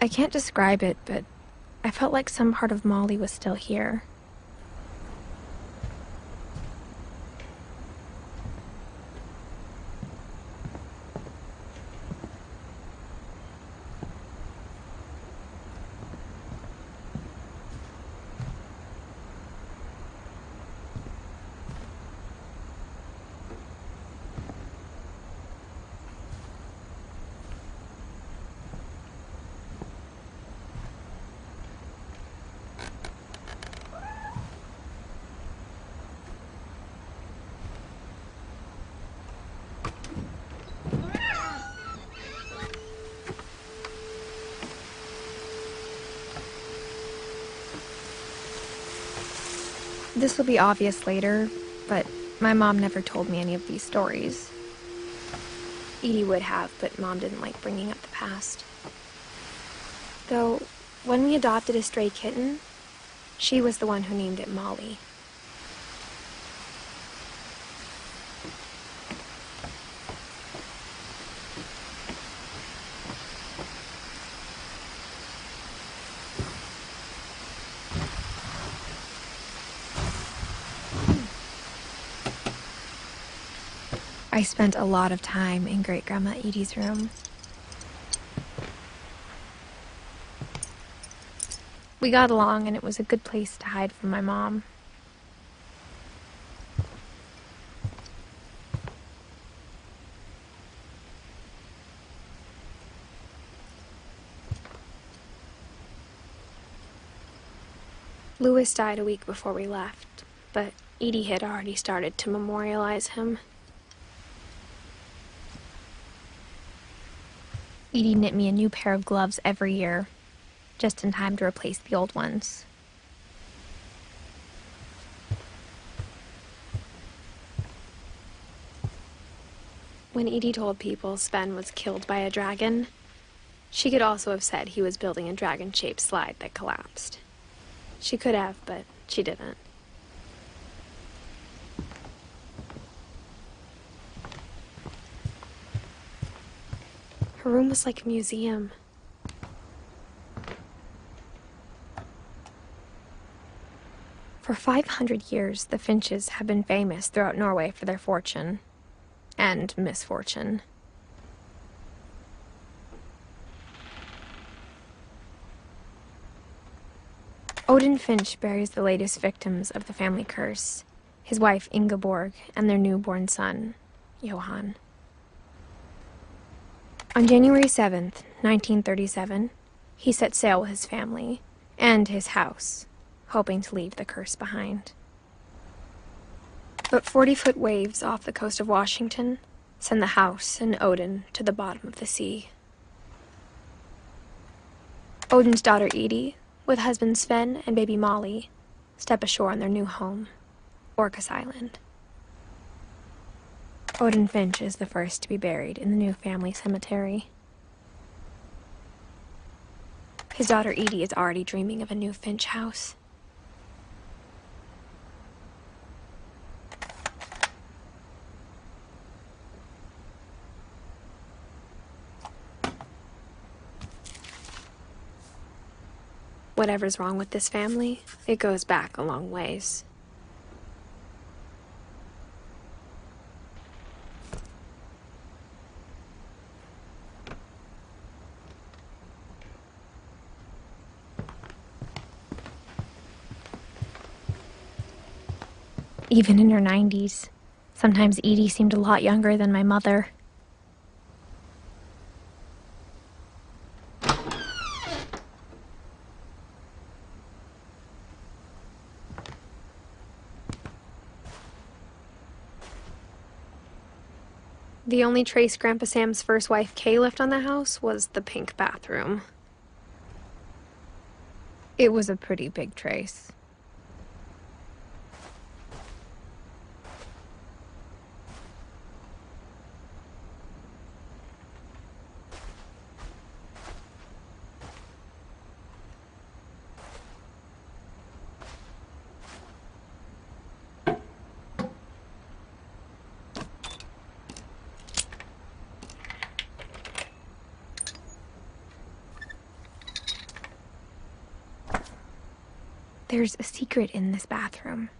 I can't describe it, but I felt like some part of Molly was still here. This will be obvious later, but my mom never told me any of these stories. Edie would have, but Mom didn't like bringing up the past. Though, when we adopted a stray kitten, she was the one who named it Molly. I spent a lot of time in Great-Grandma Edie's room. We got along, and it was a good place to hide from my mom. Louis died a week before we left, but Edie had already started to memorialize him. Edie knit me a new pair of gloves every year, just in time to replace the old ones. When Edie told people Sven was killed by a dragon, she could also have said he was building a dragon-shaped slide that collapsed. She could have, but she didn't. Her room was like a museum. For 500 years, the Finches have been famous throughout Norway for their fortune and misfortune. Odin Finch buries the latest victims of the family curse, his wife Ingeborg and their newborn son, Johan. On January 7th, 1937, he set sail with his family and his house, hoping to leave the curse behind. But 40-foot waves off the coast of Washington send the house and Odin to the bottom of the sea. Odin's daughter Edie, with husband Sven and baby Molly, step ashore on their new home, Orcas Island. Odin Finch is the first to be buried in the new family cemetery. His daughter Edie is already dreaming of a new Finch house. Whatever's wrong with this family, it goes back a long ways. Even in her 90s, sometimes Edie seemed a lot younger than my mother. The only trace Grandpa Sam's first wife, Kay, left on the house was the pink bathroom. It was a pretty big trace. There's a secret in this bathroom.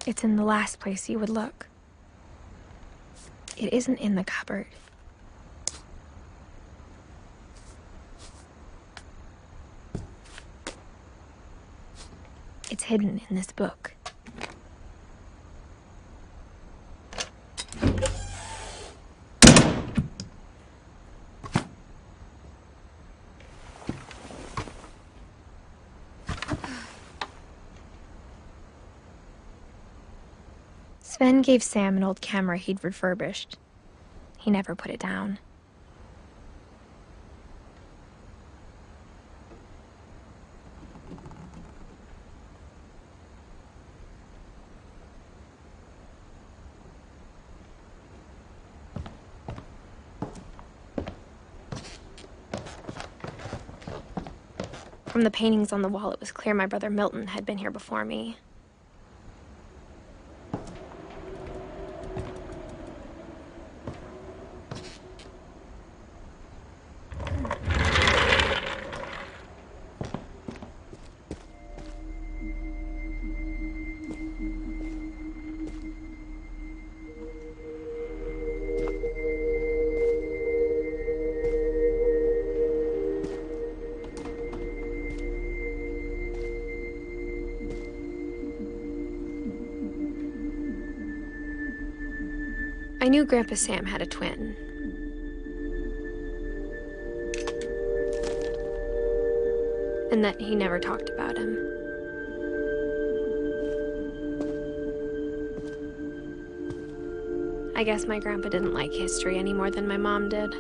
It's in the last place you would look. It isn't in the cupboard. It's hidden in this book. Sven gave Sam an old camera he'd refurbished. He never put it down. From the paintings on the wall, it was clear my brother Milton had been here before me. I knew Grandpa Sam had a twin. And that he never talked about him. I guess my grandpa didn't like history any more than my mom did.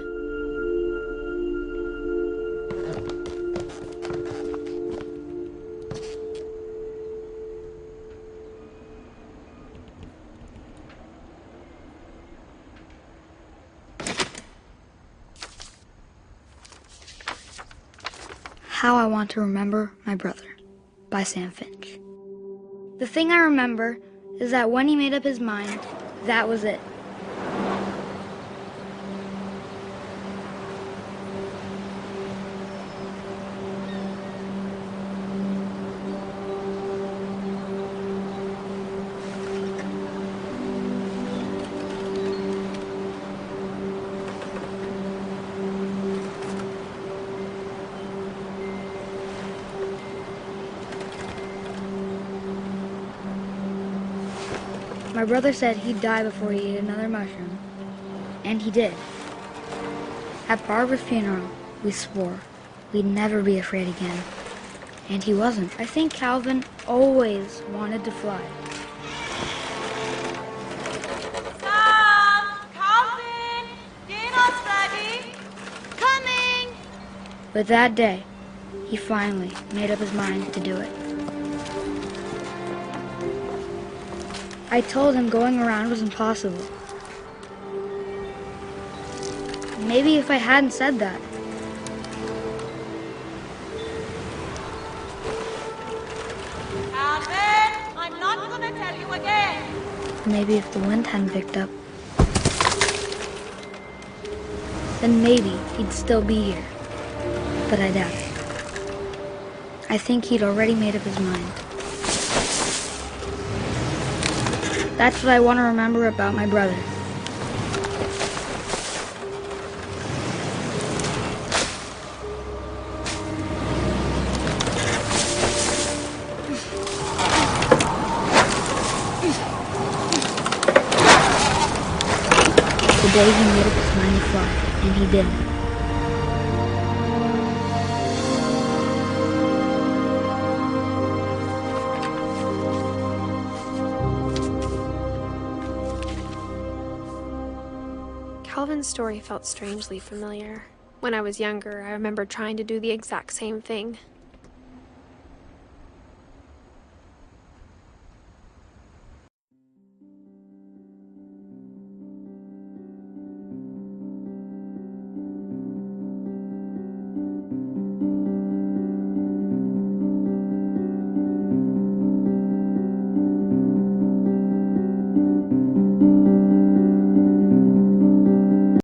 How I Want to Remember My Brother by Sam Finch. The thing I remember is that when he made up his mind, that was it. My brother said he'd die before he ate another mushroom. And he did. At Barbara's funeral, we swore we'd never be afraid again. And he wasn't. I think Calvin always wanted to fly. Sam! Calvin! Dinner's ready! Coming! But that day, he finally made up his mind to do it. I told him going around was impossible. Maybe if I hadn't said that. Calvin! I'm not gonna tell you again! Maybe if the wind hadn't picked up, then maybe he'd still be here. But I doubt it. I think he'd already made up his mind. That's what I want to remember about my brother. The day he made up his mind to fly, and he didn't. Calvin's story felt strangely familiar. When I was younger, I remember trying to do the exact same thing.